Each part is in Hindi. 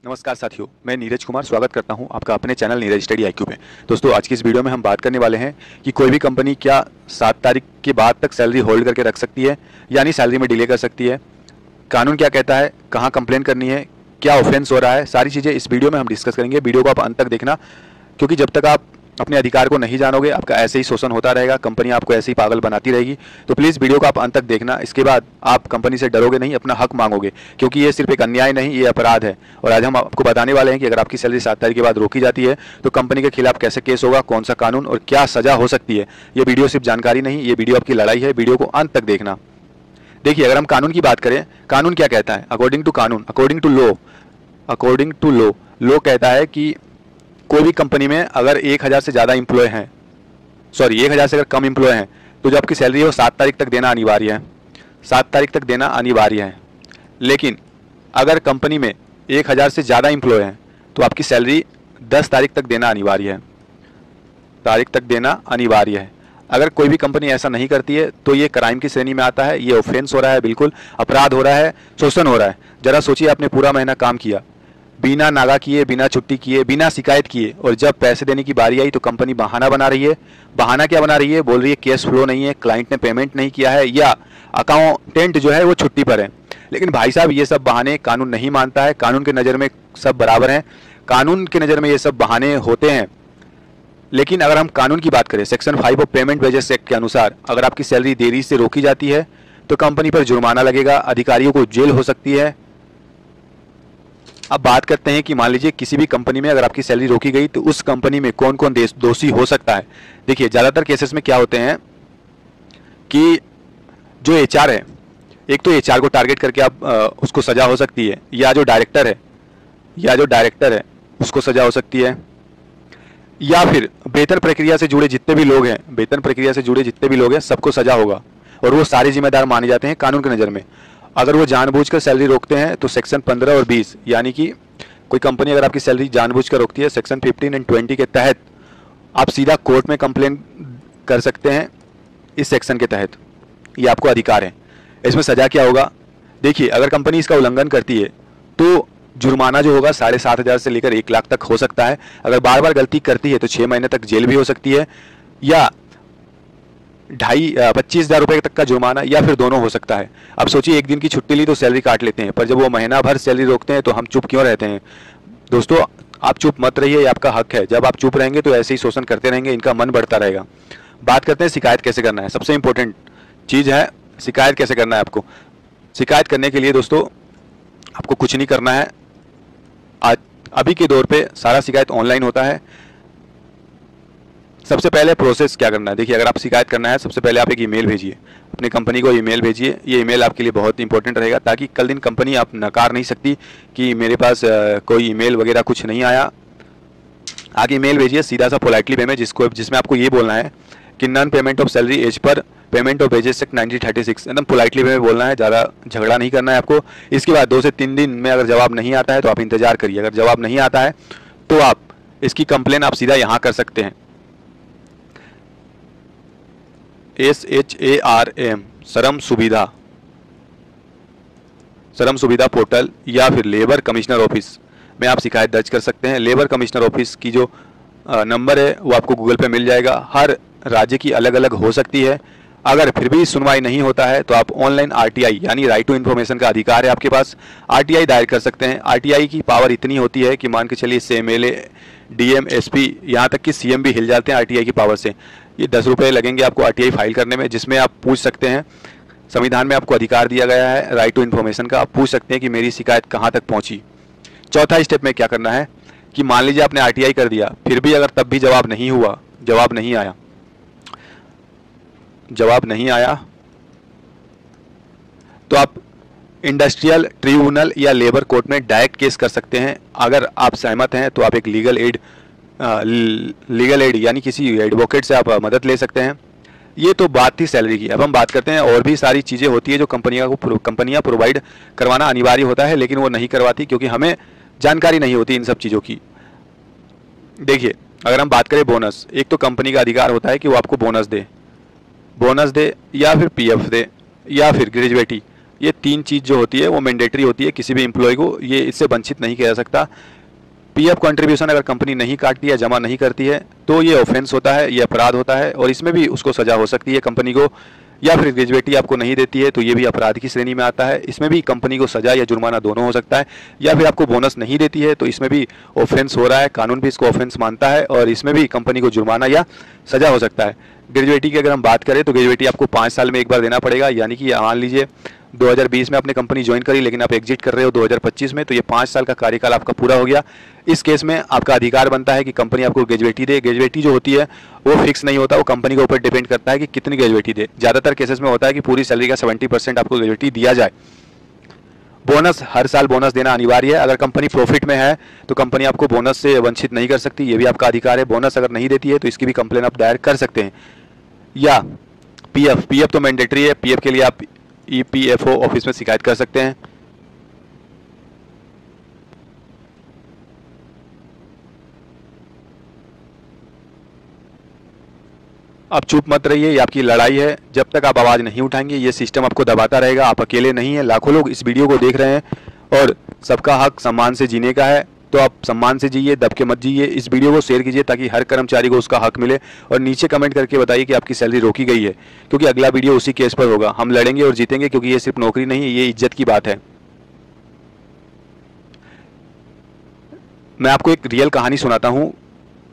नमस्कार साथियों, मैं नीरज कुमार स्वागत करता हूं आपका अपने चैनल नीरज स्टडी आईक्यू पे। दोस्तों, आज की इस वीडियो में हम बात करने वाले हैं कि कोई भी कंपनी क्या 7 तारीख के बाद तक सैलरी होल्ड करके रख सकती है, यानी सैलरी में डिले कर सकती है। कानून क्या कहता है, कहाँ कंप्लेन करनी है, क्या ऑफेंस हो रहा है, सारी चीज़ें इस वीडियो में हम डिस्कस करेंगे। वीडियो को आप अंत तक देखना, क्योंकि जब तक आप अपने अधिकार को नहीं जानोगे आपका ऐसे ही शोषण होता रहेगा, कंपनी आपको ऐसे ही पागल बनाती रहेगी। तो प्लीज़ वीडियो को आप अंत तक देखना, इसके बाद आप कंपनी से डरोगे नहीं, अपना हक मांगोगे, क्योंकि ये सिर्फ एक अन्याय नहीं, ये अपराध है। और आज हम आपको बताने वाले हैं कि अगर आपकी सैलरी 7 तारीख के बाद रोकी जाती है तो कंपनी के खिलाफ कैसे केस होगा, कौन सा कानून और क्या सजा हो सकती है। ये वीडियो सिर्फ जानकारी नहीं, ये वीडियो आपकी लड़ाई है। वीडियो को अंत तक देखना। देखिए, अगर हम कानून की बात करें, कानून क्या कहता है? अकॉर्डिंग टू कानून, अकॉर्डिंग टू लॉ कहता है कि कोई भी कंपनी में अगर 1000 से ज़्यादा एम्प्लॉय हैं, 1000 से अगर कम एम्प्लॉय हैं, तो जो आपकी सैलरी है वो 7 तारीख तक देना अनिवार्य है। 7 तारीख तक देना अनिवार्य है। लेकिन अगर कंपनी में 1000 से ज़्यादा एम्प्लॉय हैं तो आपकी सैलरी 10 तारीख तक देना अनिवार्य है। अगर कोई भी कंपनी ऐसा नहीं करती है तो ये क्राइम की श्रेणी में आता है, ये ऑफेंस हो रहा है, बिल्कुल अपराध हो रहा है, शोषण हो रहा है। जरा सोचिए, आपने पूरा महीना काम किया, बिना नागा किए, बिना छुट्टी किए, बिना शिकायत किए, और जब पैसे देने की बारी आई तो कंपनी बहाना बना रही है। बहाना क्या बना रही है? बोल रही है कैश फ्लो नहीं है, क्लाइंट ने पेमेंट नहीं किया है, या अकाउंटेंट जो है वो छुट्टी पर है। लेकिन भाई साहब, ये सब बहाने कानून नहीं मानता है। कानून की नज़र में सब बराबर हैं, कानून की नज़र में ये सब बहाने होते हैं। लेकिन अगर हम कानून की बात करें, section 5 of payment wages act के अनुसार अगर आपकी सैलरी देरी से रोकी जाती है तो कंपनी पर जुर्माना लगेगा, अधिकारियों को जेल हो सकती है। अब बात करते हैं कि मान लीजिए किसी भी कंपनी में अगर आपकी सैलरी रोकी गई तो उस कंपनी में कौन कौन दोषी हो सकता है। देखिए, ज़्यादातर केसेस में क्या होते हैं कि जो एचआर है, एक तो एचआर को टारगेट करके आप उसको सजा हो सकती है, या जो डायरेक्टर है उसको सजा हो सकती है, या फिर वेतन प्रक्रिया से जुड़े जितने भी लोग हैं सबको सजा होगा, और वो सारे जिम्मेदार माने जाते हैं कानून की नज़र में। अगर वो जानबूझकर सैलरी रोकते हैं तो सेक्शन 15 और 20, यानी कि कोई कंपनी अगर आपकी सैलरी जानबूझकर रोकती है, सेक्शन 15 एंड 20 के तहत आप सीधा कोर्ट में कंप्लेन कर सकते हैं। इस सेक्शन के तहत ये आपको अधिकार है। इसमें सजा क्या होगा? देखिए, अगर कंपनी इसका उल्लंघन करती है तो जुर्माना जो होगा 7,500 से लेकर 1 लाख तक हो सकता है। अगर बार बार गलती करती है तो 6 महीने तक जेल भी हो सकती है, या 25,000 रुपये तक का जुर्माना, या फिर दोनों हो सकता है। अब सोचिए, एक दिन की छुट्टी ली तो सैलरी काट लेते हैं, पर जब वो महीना भर सैलरी रोकते हैं तो हम चुप क्यों रहते हैं? दोस्तों, आप चुप मत रहिए, ये आपका हक है। जब आप चुप रहेंगे तो ऐसे ही शोषण करते रहेंगे, इनका मन बढ़ता रहेगा। बात करते हैं शिकायत कैसे करना है। सबसे इंपॉर्टेंट चीज़ है शिकायत कैसे करना है आपको। शिकायत करने के लिए दोस्तों आपको कुछ नहीं करना है। आज अभी के दौर पे सारा शिकायत ऑनलाइन होता है। सबसे पहले प्रोसेस क्या करना है? देखिए, अगर आप शिकायत करना है, सबसे पहले आप एक ईमेल भेजिए, अपनी कंपनी को ईमेल भेजिए। ये ईमेल आपके लिए बहुत इंपॉर्टेंट रहेगा, ताकि कल दिन कंपनी आप नकार नहीं सकती कि मेरे पास कोई ईमेल वगैरह कुछ नहीं आया। आगे ईमेल भेजिए सीधा सा पोलाइटली वे में, जिसमें आपको ये बोलना है कि non payment of salary as per payment of wages act 1936, एकदम पोलाइटली वे में बोलना है, ज़्यादा झगड़ा नहीं करना है आपको। इसके बाद 2 से 3 दिन में अगर जवाब नहीं आता है तो आप इंतजार करिए। अगर जवाब नहीं आता है तो आप इसकी कंप्लेन आप सीधा यहाँ कर सकते हैं, SHARM श्रम सुविधा पोर्टल, या फिर लेबर कमिश्नर ऑफिस में आप शिकायत दर्ज कर सकते हैं। लेबर कमिश्नर ऑफिस की जो नंबर है वो आपको गूगल पे मिल जाएगा। हर राज्य की अलग अलग हो सकती है। अगर फिर भी सुनवाई नहीं होता है तो आप ऑनलाइन RTI, यानी राइट टू इन्फॉर्मेशन का अधिकार है आपके पास, RTI दायर कर सकते हैं। RTI की पावर इतनी होती है कि मान के चलिए इससे MLA, DM, SP, यहाँ तक कि CM भी हिल जाते हैं RTI की पावर से। ये 10 रुपये लगेंगे आपको RTI फाइल करने में, जिसमें आप पूछ सकते हैं। संविधान में आपको अधिकार दिया गया है राइट टू इन्फॉर्मेशन का। आप पूछ सकते हैं कि मेरी शिकायत कहाँ तक पहुँची। चौथा स्टेप में क्या करना है कि मान लीजिए आपने RTI कर दिया, फिर भी अगर तब भी जवाब नहीं आया तो आप इंडस्ट्रियल ट्रिब्यूनल या लेबर कोर्ट में डायरेक्ट केस कर सकते हैं। अगर आप सहमत हैं तो आप एक लीगल एड यानी किसी एडवोकेट से आप मदद ले सकते हैं। ये तो बात थी सैलरी की। अब हम बात करते हैं, और भी सारी चीज़ें होती है जो कंपनियां प्रोवाइड करवाना अनिवार्य होता है, लेकिन वो नहीं करवाती क्योंकि हमें जानकारी नहीं होती इन सब चीज़ों की। देखिए, अगर हम बात करें बोनस, एक तो कंपनी का अधिकार होता है कि वो आपको बोनस दे, या फिर PF दे, या फिर ग्रेजुएटी, ये 3 चीज़ जो होती है वो मैंडेटरी होती है, किसी भी एम्प्लॉय को ये इससे वंचित नहीं किया जा सकता। पीएफ कंट्रीब्यूशन अगर कंपनी नहीं काटती है, जमा नहीं करती है, तो ये ऑफेंस होता है, ये अपराध होता है और इसमें भी उसको सजा हो सकती है कंपनी को। या फिर ग्रेजुएटी आपको नहीं देती है तो ये भी अपराध की श्रेणी में आता है, इसमें भी कंपनी को सजा या जुर्माना दोनों हो सकता है। या फिर आपको बोनस नहीं देती है तो इसमें भी ऑफेंस हो रहा है, कानून भी इसको ऑफेंस मानता है और इसमें भी कंपनी को जुर्माना या सजा हो सकता है। ग्रेजुएटी की अगर हम बात करें तो ग्रेजुएटी आपको 5 साल में एक बार देना पड़ेगा, यानी कि मान लीजिए 2020 में आपने कंपनी ज्वाइन करी लेकिन आप एग्जिट कर रहे हो 2025 में, तो ये 5 साल का कार्यकाल आपका पूरा हो गया। इस केस में आपका अधिकार बनता है कि कंपनी आपको ग्रेजुएटी दे। ग्रेजुएटी जो होती है वो फिक्स नहीं होता, वो कंपनी के ऊपर डिपेंड करता है कि कितनी ग्रेजुएटी दे। ज़्यादातर केसेस में होता है कि पूरी सैलरी का 70% आपको ग्रेजुएटी दिया जाए। बोनस, हर साल बोनस देना अनिवार्य है। अगर कंपनी प्रॉफिट में है तो कंपनी आपको बोनस से वंचित नहीं कर सकती, ये भी आपका अधिकार है। बोनस अगर नहीं देती है तो इसकी भी कंप्लेन आप दायर कर सकते हैं। या पीएफ तो मैंडेटरी है, पीएफ के लिए आप ईपीएफओ ऑफिस में शिकायत कर सकते हैं। आप चुप मत रहिए, ये आपकी लड़ाई है। जब तक आप आवाज़ नहीं उठाएंगे ये सिस्टम आपको दबाता रहेगा। आप अकेले नहीं हैं, लाखों लोग इस वीडियो को देख रहे हैं और सबका हक सम्मान से जीने का है। तो आप सम्मान से जिए, दब के मत जिए। इस वीडियो को शेयर कीजिए ताकि हर कर्मचारी को उसका हक मिले और नीचे कमेंट करके बताइए कि आपकी सैलरी रोकी गई है, क्योंकि अगला वीडियो उसी केस पर होगा। हम लड़ेंगे और जीतेंगे, क्योंकि ये सिर्फ नौकरी नहीं है, ये इज्जत की बात है। मैं आपको एक रियल कहानी सुनाता हूँ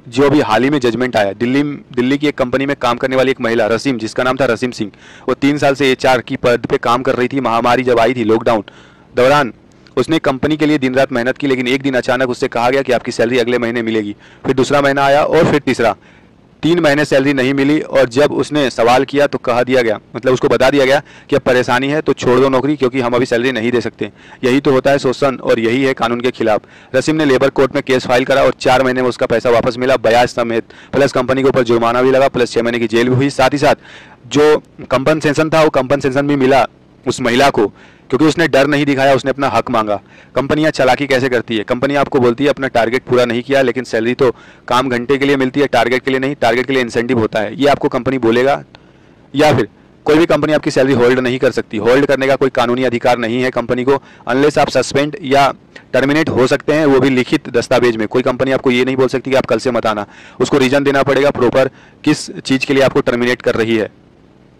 जो अभी हाल ही में जजमेंट आया। दिल्ली की एक कंपनी में काम करने वाली एक महिला रसीम, जिसका नाम था रसीम सिंह, वो 3 साल से एचआर की पद पे काम कर रही थी। महामारी जब आई थी लॉकडाउन दौरान, उसने कंपनी के लिए दिन रात मेहनत की, लेकिन एक दिन अचानक उससे कहा गया कि आपकी सैलरी अगले महीने मिलेगी। फिर दूसरा महीना आया और फिर तीसरा, 3 महीने सैलरी नहीं मिली। और जब उसने सवाल किया तो कहा दिया गया, मतलब उसको बता दिया गया कि अब परेशानी है तो छोड़ दो नौकरी, क्योंकि हम अभी सैलरी नहीं दे सकते। यही तो होता है शोषण और यही है कानून के खिलाफ। रसीम ने लेबर कोर्ट में केस फाइल करा और 4 महीने में उसका पैसा वापस मिला, ब्याज समेत, प्लस कंपनी के ऊपर जुर्माना भी लगा, प्लस 6 महीने की जेल भी हुई। साथ ही साथ जो कंपनसेशन था वो कंपनसेशन भी मिला उस महिला को, क्योंकि उसने डर नहीं दिखाया, उसने अपना हक मांगा। कंपनियां चालाकी कैसे करती है, कंपनी आपको बोलती है अपना टारगेट पूरा नहीं किया, लेकिन सैलरी तो काम घंटे के लिए मिलती है, टारगेट के लिए नहीं। टारगेट के लिए इंसेंटिव होता है, ये आपको कंपनी बोलेगा। या फिर कोई भी कंपनी आपकी सैलरी होल्ड नहीं कर सकती। होल्ड करने का कोई कानूनी अधिकार नहीं है कंपनी को, अनलेस आप सस्पेंड या टर्मिनेट हो सकते हैं, वो भी लिखित दस्तावेज में। कोई कंपनी आपको ये नहीं बोल सकती कि आप कल से मत आना, उसको रीजन देना पड़ेगा प्रॉपर, किस चीज़ के लिए आपको टर्मिनेट कर रही है।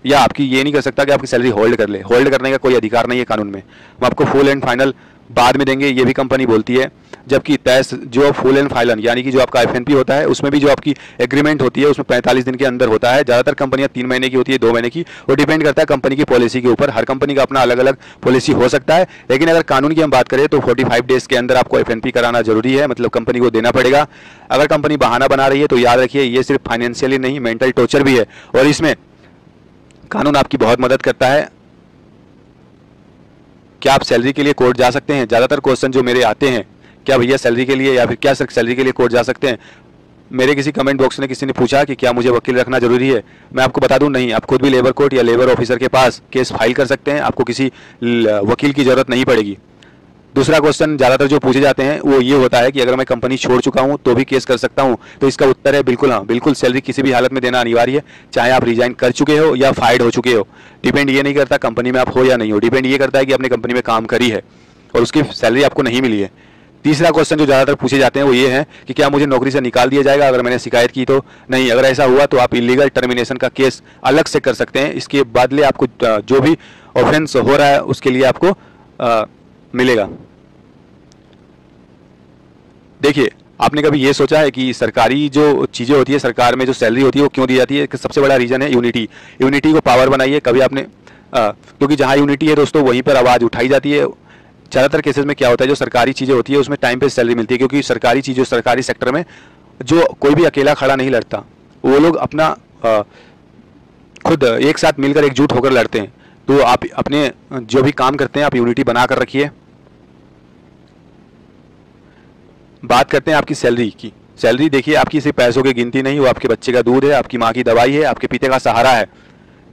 या आपकी ये नहीं कर सकता कि आपकी सैलरी होल्ड कर ले, होल्ड करने का कोई अधिकार नहीं है कानून में। हम आपको फुल एंड फाइनल बाद में देंगे, ये भी कंपनी बोलती है। जबकि तय जो फुल एंड फाइनल यानी कि जो आपका एफएनपी होता है, उसमें भी जो आपकी एग्रीमेंट होती है उसमें 45 दिन के अंदर होता है। ज़्यादातर कंपनियां 3 महीने की होती है, 2 महीने की, वो डिपेंड करता है कंपनी की पॉलिसी के ऊपर। हर कंपनी का अपना अलग अलग पॉलिसी हो सकता है, लेकिन अगर कानून की हम बात करें तो 45 डेज के अंदर आपको एफएनपी कराना जरूरी है, मतलब कंपनी को देना पड़ेगा। अगर कंपनी बहाना बना रही है तो याद रखिए ये सिर्फ फाइनेंशियली नहीं, मेंटल टॉर्चर भी है, और इसमें कानून आपकी बहुत मदद करता है। क्या आप सैलरी के लिए कोर्ट जा सकते हैं? ज़्यादातर क्वेश्चन जो मेरे आते हैं, क्या भैया सैलरी के लिए, या फिर क्या सिर्फ सैलरी के लिए कोर्ट जा सकते हैं? मेरे किसी कमेंट बॉक्स में किसी ने पूछा कि क्या मुझे वकील रखना जरूरी है। मैं आपको बता दूं, नहीं, आप खुद भी लेबर कोर्ट या लेबर ऑफिसर के पास केस फाइल कर सकते हैं, आपको किसी वकील की जरूरत नहीं पड़ेगी। दूसरा क्वेश्चन ज़्यादातर जो पूछे जाते हैं वो ये होता है कि अगर मैं कंपनी छोड़ चुका हूं तो भी केस कर सकता हूं, तो इसका उत्तर है बिल्कुल हाँ, बिल्कुल सैलरी किसी भी हालत में देना अनिवार्य है, चाहे आप रिजाइन कर चुके हो या फायर्ड हो चुके हो। डिपेंड ये नहीं करता कंपनी में आप हो या नहीं हो, डिपेंड ये करता है कि आपने कंपनी में काम करी है और उसकी सैलरी आपको नहीं मिली है। तीसरा क्वेश्चन जो ज़्यादातर पूछे जाते हैं वो ये है कि क्या मुझे नौकरी से निकाल दिया जाएगा अगर मैंने शिकायत की तो? नहीं, अगर ऐसा हुआ तो आप इलीगल टर्मिनेशन का केस अलग से कर सकते हैं। इसके बदले आपको जो भी ऑफेंस हो रहा है उसके लिए आपको मिलेगा। देखिए, आपने कभी ये सोचा है कि सरकारी जो चीज़ें होती है, सरकार में जो सैलरी होती है वो क्यों दी जाती है? सबसे बड़ा रीज़न है यूनिटी। यूनिटी को पावर बनाइए। कभी आपने क्योंकि जहाँ यूनिटी है दोस्तों वहीं पर आवाज़ उठाई जाती है। ज़्यादातर केसेस में क्या होता है, जो सरकारी चीज़ें होती है उसमें टाइम पे सैलरी मिलती है, क्योंकि सरकारी चीज़ों सरकारी सेक्टर में जो कोई भी अकेला खड़ा नहीं लड़ता, वो लोग अपना खुद एक साथ मिलकर एकजुट होकर लड़ते हैं। तो आप अपने जो भी काम करते हैं आप यूनिटी बना कर रखिए। बात करते हैं आपकी सैलरी की। सैलरी देखिए, आपकी सिर्फ पैसों की गिनती नहीं, वो आपके बच्चे का दूध है, आपकी माँ की दवाई है, आपके पिता का सहारा है।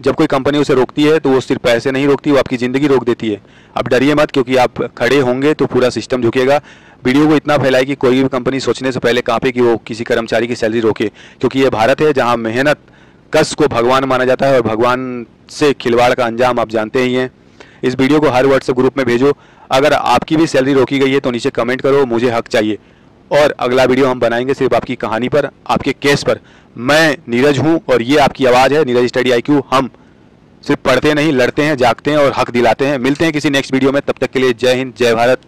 जब कोई कंपनी उसे रोकती है तो वो सिर्फ पैसे नहीं रोकती, वो आपकी ज़िंदगी रोक देती है। अब डरिए मत, क्योंकि आप खड़े होंगे तो पूरा सिस्टम झुकेगा। वीडियो को इतना फैलाए कि कोई भी कंपनी सोचने से पहले कांपे कि वो किसी कर्मचारी की सैलरी रोके, क्योंकि ये भारत है जहाँ मेहनत कस को भगवान माना जाता है और भगवान से खिलवाड़ का अंजाम आप जानते ही हैं। इस वीडियो को हर व्हाट्सएप ग्रुप में भेजो। अगर आपकी भी सैलरी रोकी गई है तो नीचे कमेंट करो, मुझे हक चाहिए। और अगला वीडियो हम बनाएंगे सिर्फ आपकी कहानी पर, आपके केस पर। मैं नीरज हूं और ये आपकी आवाज़ है नीरज स्टडी IQ। हम सिर्फ पढ़ते नहीं, लड़ते हैं, जागते हैं और हक दिलाते हैं। मिलते हैं किसी नेक्स्ट वीडियो में, तब तक के लिए जय हिंद, जय भारत।